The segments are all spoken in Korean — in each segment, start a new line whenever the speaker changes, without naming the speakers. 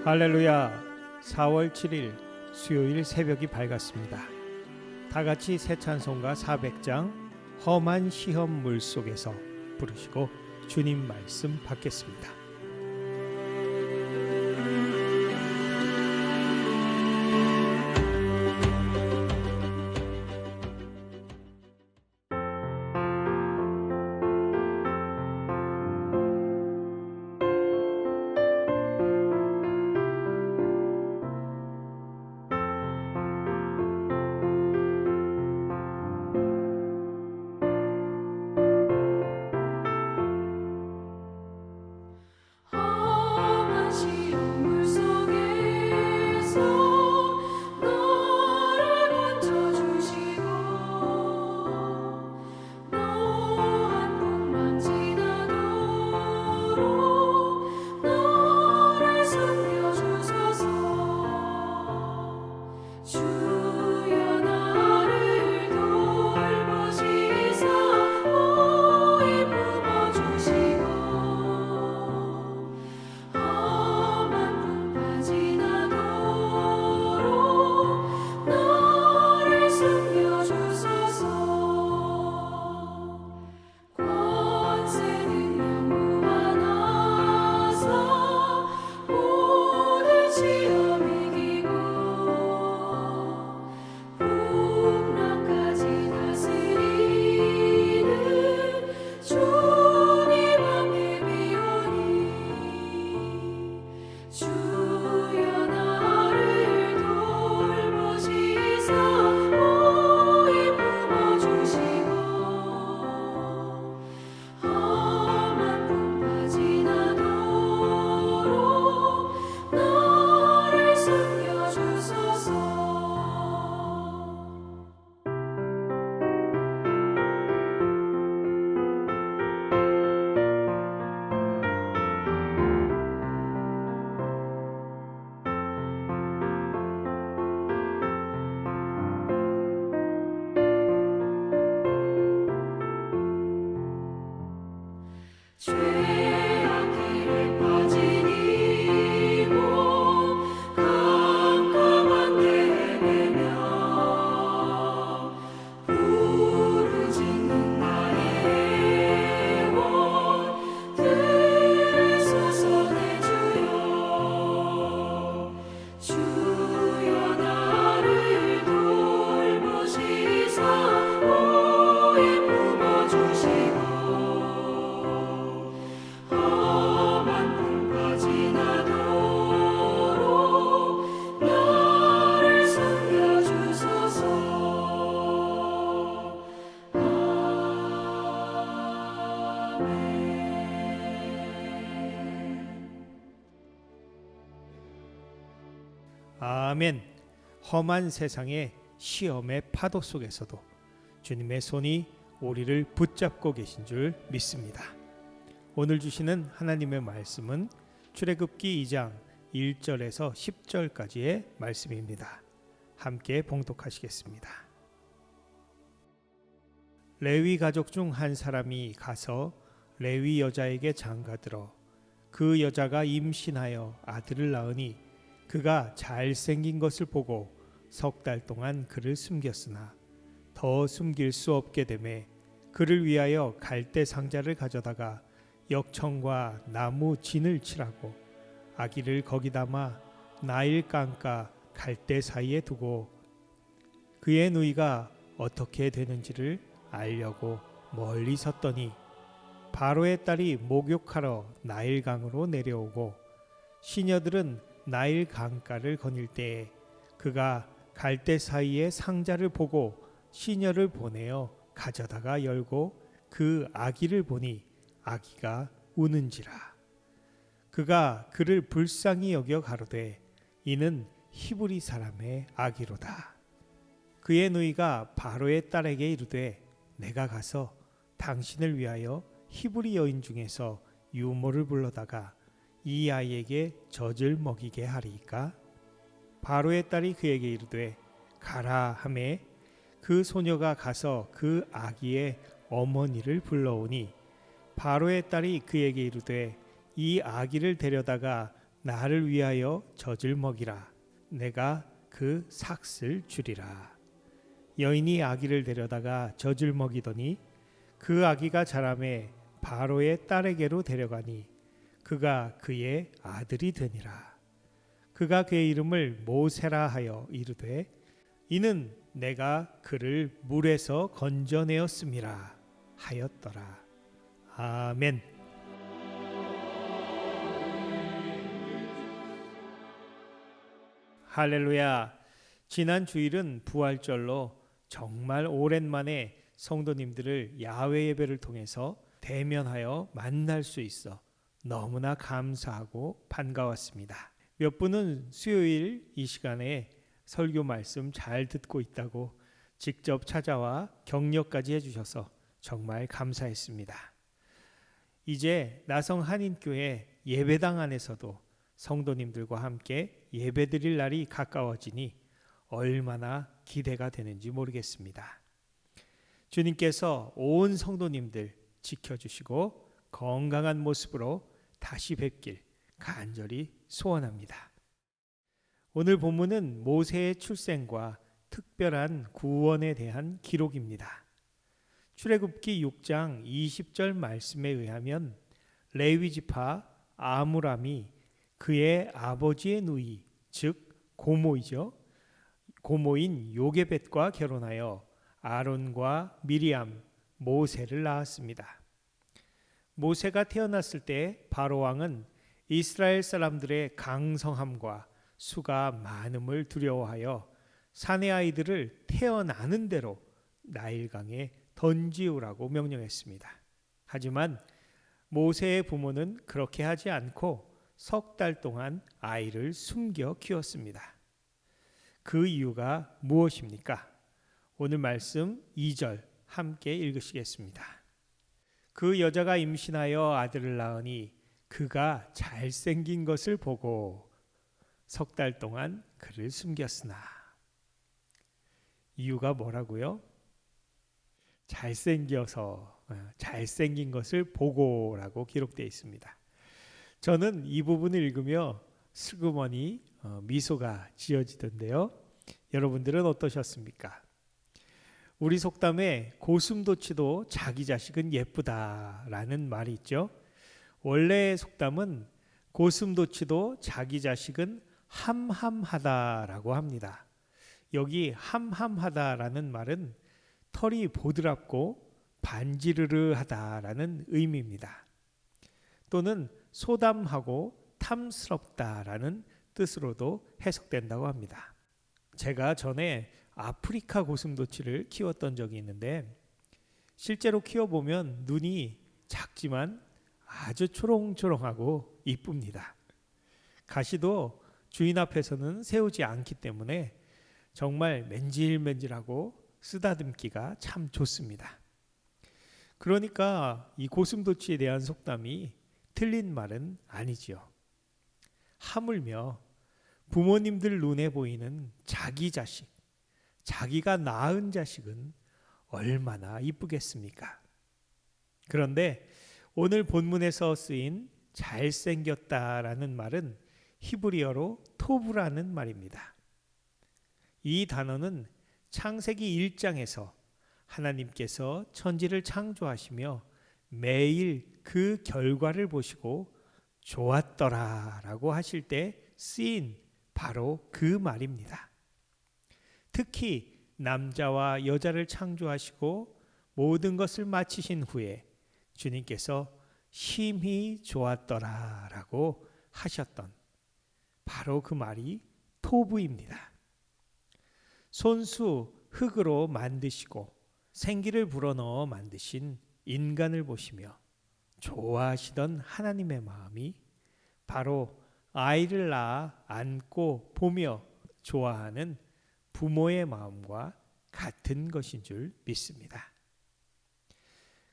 할렐루야. 4월 7일 수요일 새벽이 밝았습니다. 다 같이 새 찬송가 400장 험한 시험 물속에서 부르시고 주님 말씀 받겠습니다. 아멘. 험한 세상의 시험의 파도 속에서도 주님의 손이 우리를 붙잡고 계신 줄 믿습니다. 오늘 주시는 하나님의 말씀은 출애굽기 2장 1절에서 10절까지의 말씀입니다. 함께 봉독하시겠습니다. 레위 가족 중 한 사람이 가서 레위 여자에게 장가들어 그 여자가 임신하여 아들을 낳으니 그가 잘생긴 것을 보고 석 달 동안 그를 숨겼으나 더 숨길 수 없게 되매 그를 위하여 갈대 상자를 가져다가 역청과 나무 진을 칠하고 아기를 거기 담아 나일 강가 갈대 사이에 두고 그의 누이가 어떻게 되는지를 알려고 멀리 섰더니 바로의 딸이 목욕하러 나일 강으로 내려오고 시녀들은 나일 강가를 거닐 때에 그가 갈대 사이에 상자를 보고 시녀를 보내어 가져다가 열고 그 아기를 보니 아기가 우는지라. 그가 그를 불쌍히 여겨 가로되 이는 히브리 사람의 아기로다. 그의 누이가 바로의 딸에게 이르되 내가 가서 당신을 위하여 히브리 여인 중에서 유모를 불러다가 이 아이에게 젖을 먹이게 하리이까? 바로의 딸이 그에게 이르되 가라 하매 그 소녀가 가서 그 아기의 어머니를 불러오니 바로의 딸이 그에게 이르되 이 아기를 데려다가 나를 위하여 젖을 먹이라. 내가 그 삭슬 주리라. 여인이 아기를 데려다가 젖을 먹이더니 그 아기가 자라매 바로의 딸에게로 데려가니 그가 그의 아들이 되니라. 그가 그의 이름을 모세라 하여 이르되 이는 내가 그를 물에서 건져내었음이라 하였더라. 아멘. 할렐루야. 지난 주일은 부활절로 정말 오랜만에 성도님들을 야외 예배를 통해서 대면하여 만날 수 있어 너무나 감사하고 반가웠습니다. 몇 분은 수요일 이 시간에 설교 말씀 잘 듣고 있다고 직접 찾아와 격려까지 해주셔서 정말 감사했습니다. 이제 나성 한인교회 예배당 안에서도 성도님들과 함께 예배드릴 날이 가까워지니 얼마나 기대가 되는지 모르겠습니다. 주님께서 온 성도님들 지켜주시고 건강한 모습으로 다시 뵙길 간절히 소원합니다. 오늘 본문은 모세의 출생과 특별한 구원에 대한 기록입니다. 출애굽기 6장 20절 말씀에 의하면 레위 지파 아므람이 그의 아버지의 누이 즉 고모인 요게벳과 결혼하여 아론과 미리암, 모세를 낳았습니다. 모세가 태어났을 때 바로 왕은 이스라엘 사람들의 강성함과 수가 많음을 두려워하여 사내 아이들을 태어나는 대로 나일강에 던지우라고 명령했습니다. 하지만 모세의 부모는 그렇게 하지 않고 석 달 동안 아이를 숨겨 키웠습니다. 그 이유가 무엇입니까? 오늘 말씀 2절 함께 읽으시겠습니다. 그 여자가 임신하여 아들을 낳으니 그가 잘생긴 것을 보고 석 달 동안 그를 숨겼으나. 이유가 뭐라고요? 잘생긴 것을 보고라고 기록되어 있습니다. 저는 이 부분을 읽으며 슬그머니 미소가 지어지던데요. 여러분들은 어떠셨습니까? 우리 속담에 고슴도치도 자기 자식은 예쁘다라는 말이 있죠. 원래의 속담은 고슴도치도 자기 자식은 함함하다라고 합니다. 여기 함함하다라는 말은 털이 보드랍고 반지르르하다라는 의미입니다. 또는 소담하고 탐스럽다라는 뜻으로도 해석된다고 합니다. 제가 전에 아프리카 고슴도치를 키웠던 적이 있는데 실제로 키워보면 눈이 작지만 아주 초롱초롱하고 이쁩니다. 가시도 주인 앞에서는 세우지 않기 때문에 정말 맨질맨질하고 쓰다듬기가 참 좋습니다. 그러니까 이 고슴도치에 대한 속담이 틀린 말은 아니지요. 하물며 부모님들 눈에 보이는 자기 자식, 자기가 낳은 자식은 얼마나 이쁘겠습니까? 그런데 오늘 본문에서 쓰인 잘생겼다라는 말은 히브리어로 토브라는 말입니다. 이 단어는 창세기 1장에서 하나님께서 천지를 창조하시며 매일 그 결과를 보시고 좋았더라라고 하실 때 쓰인 바로 그 말입니다. 특히 남자와 여자를 창조하시고 모든 것을 마치신 후에 주님께서 심히 좋았더라라고 하셨던 바로 그 말이 토부입니다. 손수 흙으로 만드시고 생기를 불어넣어 만드신 인간을 보시며 좋아하시던 하나님의 마음이 바로 아이를 낳아 안고 보며 좋아하는 부모의 마음과 같은 것인 줄 믿습니다.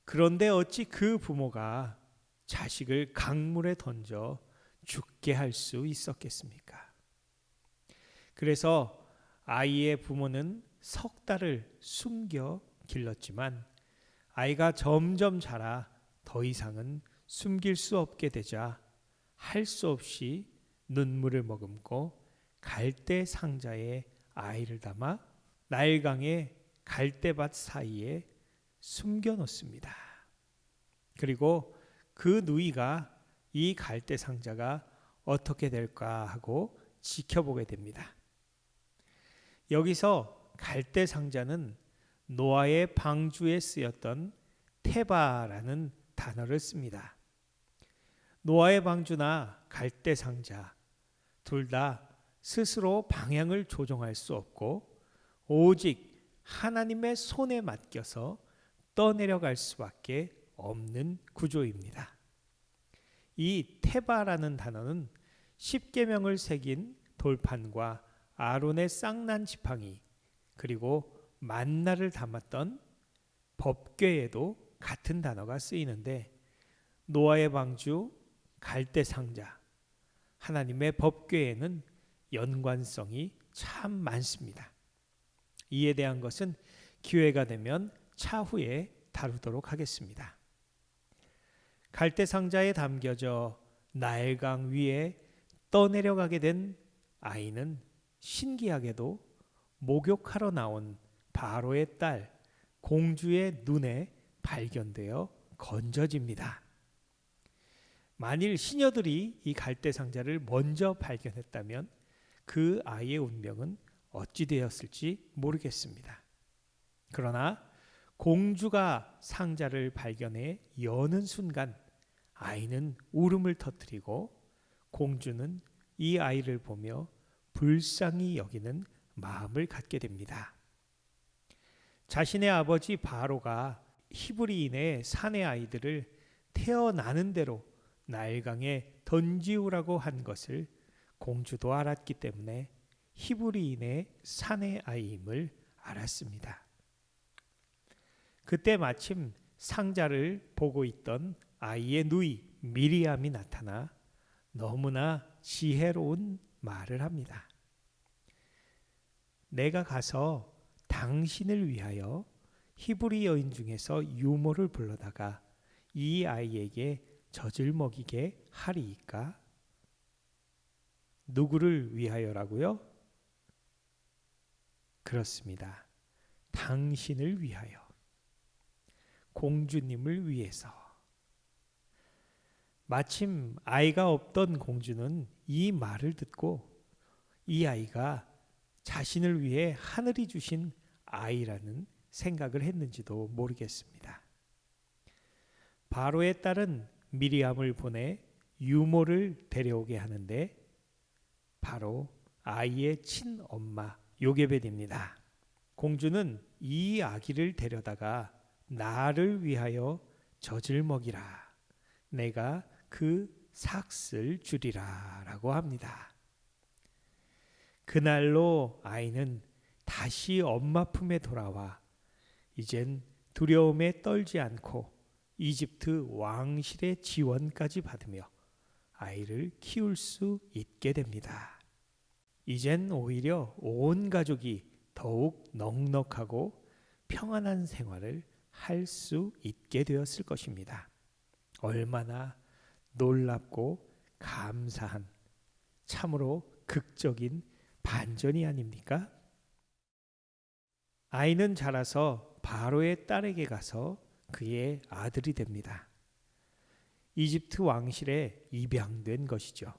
그런데 어찌 그 부모가 자식을 강물에 던져 죽게 할 수 있었겠습니까? 그래서 아이의 부모는 석 달을 숨겨 길렀지만 아이가 점점 자라 더 이상은 숨길 수 없게 되자 할 수 없이 눈물을 머금고 갈대 상자에 아이를 담아 나일강의 갈대밭 사이에 숨겨 놓습니다. 그리고 그 누이가 이 갈대 상자가 어떻게 될까 하고 지켜보게 됩니다. 여기서 갈대 상자는 노아의 방주에 쓰였던 테바라는 단어를 씁니다. 노아의 방주나 갈대 상자 둘 다 스스로 방향을 조종할 수 없고 오직 하나님의 손에 맡겨서 떠내려갈 수밖에 없는 구조입니다. 이 테바라는 단어는 십계명을 새긴 돌판과 아론의 쌍난 지팡이 그리고 만나를 담았던 법궤에도 같은 단어가 쓰이는데 노아의 방주, 갈대 상자, 하나님의 법궤에는 연관성이 참 많습니다. 이에 대한 것은 기회가 되면 차후에 다루도록 하겠습니다. 갈대 상자에 담겨져 나일강 위에 떠내려가게 된 아이는 신기하게도 목욕하러 나온 바로의 딸 공주의 눈에 발견되어 건져집니다. 만일 시녀들이 이 갈대 상자를 먼저 발견했다면 그 아이의 운명은 어찌 되었을지 모르겠습니다. 그러나 공주가 상자를 발견해 여는 순간 아이는 울음을 터뜨리고 공주는 이 아이를 보며 불쌍히 여기는 마음을 갖게 됩니다. 자신의 아버지 바로가 히브리인의 사내 아이들을 태어나는 대로 나일강에 던지우라고 한 것을 공주도 알았기 때문에 히브리인의 사내 아이임을 알았습니다. 그때 마침 상자를 보고 있던 아이의 누이 미리암이 나타나 너무나 지혜로운 말을 합니다. 내가 가서 당신을 위하여 히브리 여인 중에서 유모를 불러다가 이 아이에게 젖을 먹이게 하리이까? 누구를 위하여라고요? 그렇습니다. 당신을 위하여. 공주님을 위해서. 마침 아이가 없던 공주는 이 말을 듣고 이 아이가 자신을 위해 하늘이 주신 아이라는 생각을 했는지도 모르겠습니다. 바로의 딸은 미리암을 보내 유모를 데려오게 하는데 바로 아이의 친엄마 요게벳입니다. 공주는 이 아기를 데려다가 나를 위하여 젖을 먹이라. 내가 그 삭슬 주리라 라고 합니다. 그날로 아이는 다시 엄마 품에 돌아와 이젠 두려움에 떨지 않고 이집트 왕실의 지원까지 받으며 아이를 키울 수 있게 됩니다. 이젠 오히려 온 가족이 더욱 넉넉하고 평안한 생활을 할 수 있게 되었을 것입니다. 얼마나 놀랍고 감사한 참으로 극적인 반전이 아닙니까? 아이는 자라서 바로의 딸에게 가서 그의 아들이 됩니다. 이집트 왕실에 입양된 것이죠.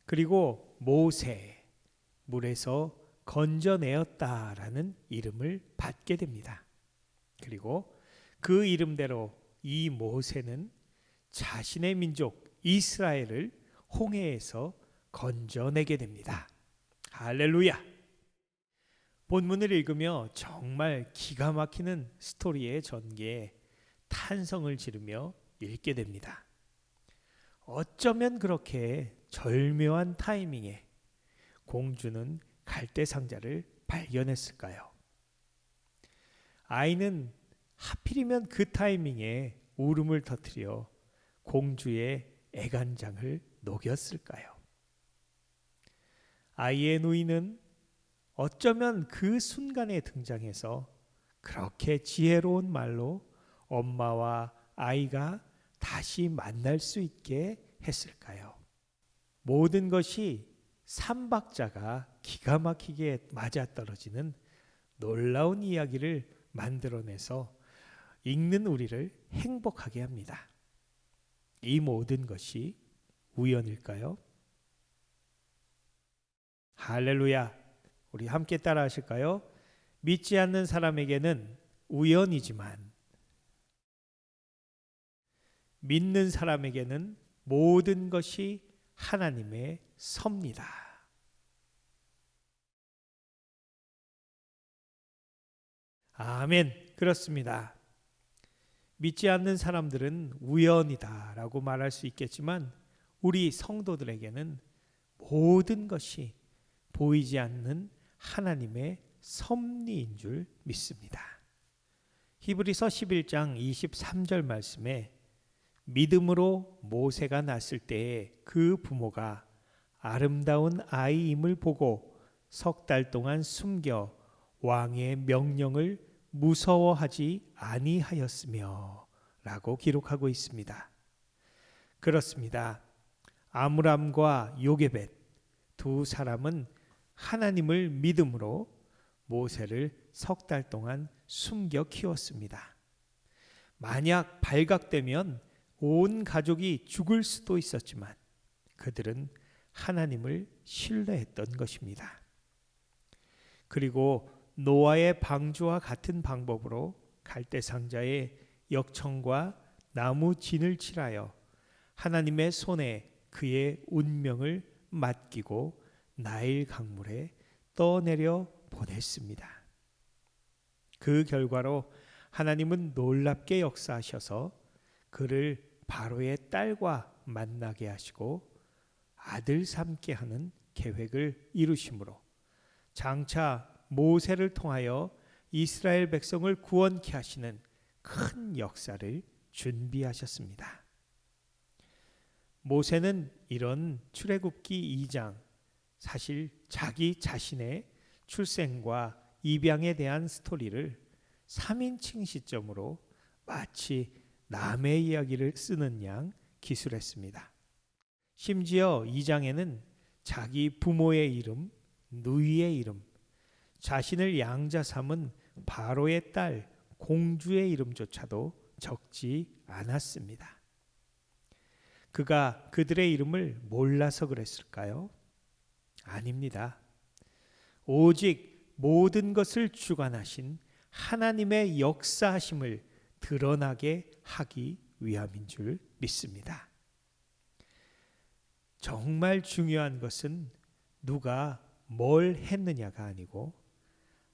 그리고 모세, 물에서 건져내었다라는 이름을 받게 됩니다. 그리고 그 이름대로 이 모세는 자신의 민족 이스라엘을 홍해에서 건져내게 됩니다. 할렐루야! 본문을 읽으며 정말 기가 막히는 스토리의 전개에 탄성을 지르며 읽게 됩니다. 어쩌면 그렇게 절묘한 타이밍에 공주는 갈대 상자를 발견했을까요? 아이는 하필이면 그 타이밍에 울음을 터뜨려 공주의 애간장을 녹였을까요? 아이의 누이는 어쩌면 그 순간에 등장해서 그렇게 지혜로운 말로 엄마와 아이가 다시 만날 수 있게 했을까요? 모든 것이 삼박자가 기가 막히게 맞아떨어지는 놀라운 이야기를 만들어내서 읽는 우리를 행복하게 합니다. 이 모든 것이 우연일까요? 할렐루야. 우리 함께 따라 하실까요? 믿지 않는 사람에게는 우연이지만 믿는 사람에게는 모든 것이 하나님의 섭니다. 아멘. 그렇습니다. 믿지 않는 사람들은 우연이다라고 말할 수 있겠지만 우리 성도들에게는 모든 것이 보이지 않는 하나님의 섭리인 줄 믿습니다. 히브리서 11장 23절 말씀에 믿음으로 모세가 났을 때에 그 부모가 아름다운 아이임을 보고 석 달 동안 숨겨 왕의 명령을 무서워하지 아니하였으며 라고 기록하고 있습니다. 그렇습니다. 아므람과 요게벳 두 사람은 하나님을 믿음으로 모세를 석 달 동안 숨겨 키웠습니다. 만약 발각되면 온 가족이 죽을 수도 있었지만 그들은 하나님을 신뢰했던 것입니다. 그리고 노아의 방주와 같은 방법으로 갈대상자에 역청과 나무 진을 칠하여 하나님의 손에 그의 운명을 맡기고 나일 강물에 떠내려 보냈습니다. 그 결과로 하나님은 놀랍게 역사하셔서 그를 바로의 딸과 만나게 하시고 아들 삼게 하는 계획을 이루심으로 장차 모세를 통하여 이스라엘 백성을 구원케 하시는 큰 역사를 준비하셨습니다. 모세는 이런 출애굽기 2장 사실 자기 자신의 출생과 입양에 대한 스토리를 3인칭 시점으로 마치 남의 이야기를 쓰는 양 기술했습니다. 심지어 2장에는 자기 부모의 이름, 누이의 이름, 자신을 양자 삼은 바로의 딸 공주의 이름조차도 적지 않았습니다. 그가 그들의 이름을 몰라서 그랬을까요? 아닙니다. 오직 모든 것을 주관하신 하나님의 역사하심을 드러나게 하기 위함인 줄 믿습니다. 정말 중요한 것은 누가 뭘 했느냐가 아니고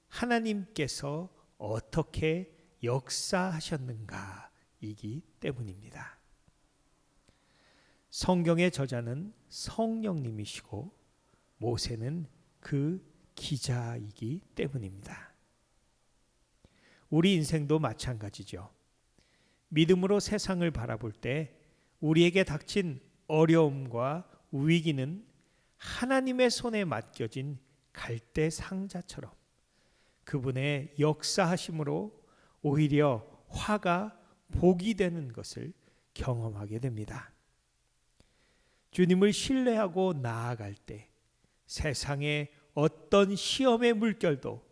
하나님께서 어떻게 역사하셨는가이기 때문입니다. 성경의 저자는 성령님이시고 모세는 그 기자이기 때문입니다. 우리 인생도 마찬가지죠. 믿음으로 세상을 바라볼 때 우리에게 닥친 어려움과 위기는 하나님의 손에 맡겨진 갈대 상자처럼 그분의 역사하심으로 오히려 화가 복이 되는 것을 경험하게 됩니다. 주님을 신뢰하고 나아갈 때 세상의 어떤 시험의 물결도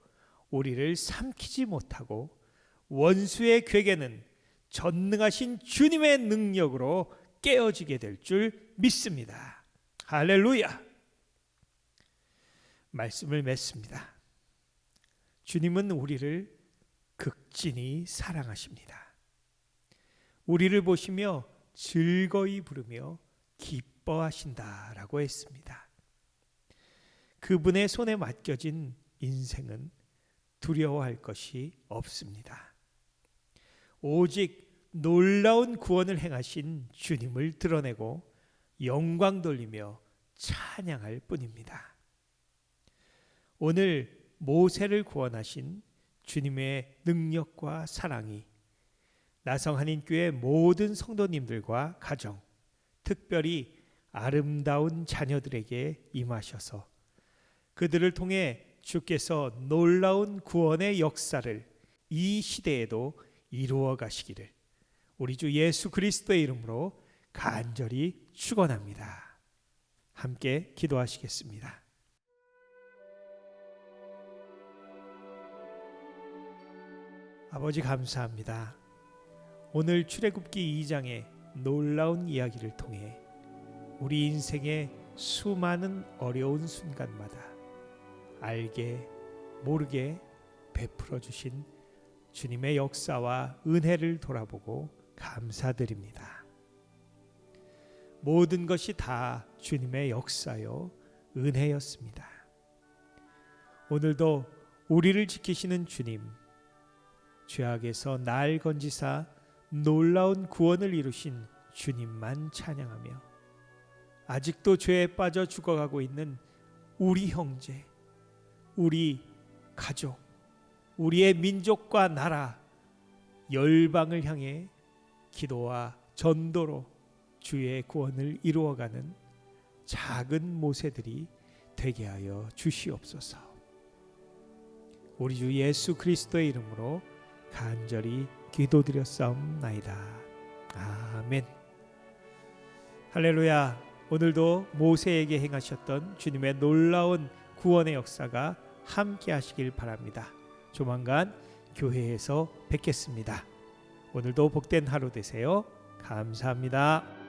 우리를 삼키지 못하고 원수의 괴계는 전능하신 주님의 능력으로 깨어지게 될 줄 믿습니다. 할렐루야! 말씀을 맺습니다. 주님은 우리를 극진히 사랑하십니다. 우리를 보시며 즐거이 부르며 기뻐하신다라고 했습니다. 그분의 손에 맡겨진 인생은 두려워할 것이 없습니다. 오직 놀라운 구원을 행하신 주님을 드러내고 영광 돌리며 찬양할 뿐입니다. 오늘 모세를 구원하신 주님의 능력과 사랑이 나성한인교회 모든 성도님들과 가정, 특별히 아름다운 자녀들에게 임하셔서 그들을 통해 주께서 놀라운 구원의 역사를 이 시대에도 이루어 가시기를 우리 주 예수 그리스도의 이름으로 간절히 축원합니다. 함께 기도하시겠습니다. 아버지 감사합니다. 오늘 출애굽기 2장의 놀라운 이야기를 통해 우리 인생의 수많은 어려운 순간마다 알게 모르게 베풀어 주신 주님의 역사와 은혜를 돌아보고 감사드립니다. 모든 것이 다 주님의 역사요 은혜였습니다. 오늘도 우리를 지키시는 주님, 죄악에서 날 건지사 놀라운 구원을 이루신 주님만 찬양하며 아직도 죄에 빠져 죽어가고 있는 우리 형제, 우리 가족, 우리의 민족과 나라, 열방을 향해 기도와 전도로 주의 구원을 이루어가는 작은 모세들이 되게 하여 주시옵소서. 우리 주 예수 그리스도의 이름으로 간절히 기도드렸사옵나이다. 아멘. 할렐루야. 오늘도 모세에게 행하셨던 주님의 놀라운 구원의 역사가 함께 하시길 바랍니다. 조만간 교회에서 뵙겠습니다. 오늘도 복된 하루 되세요. 감사합니다.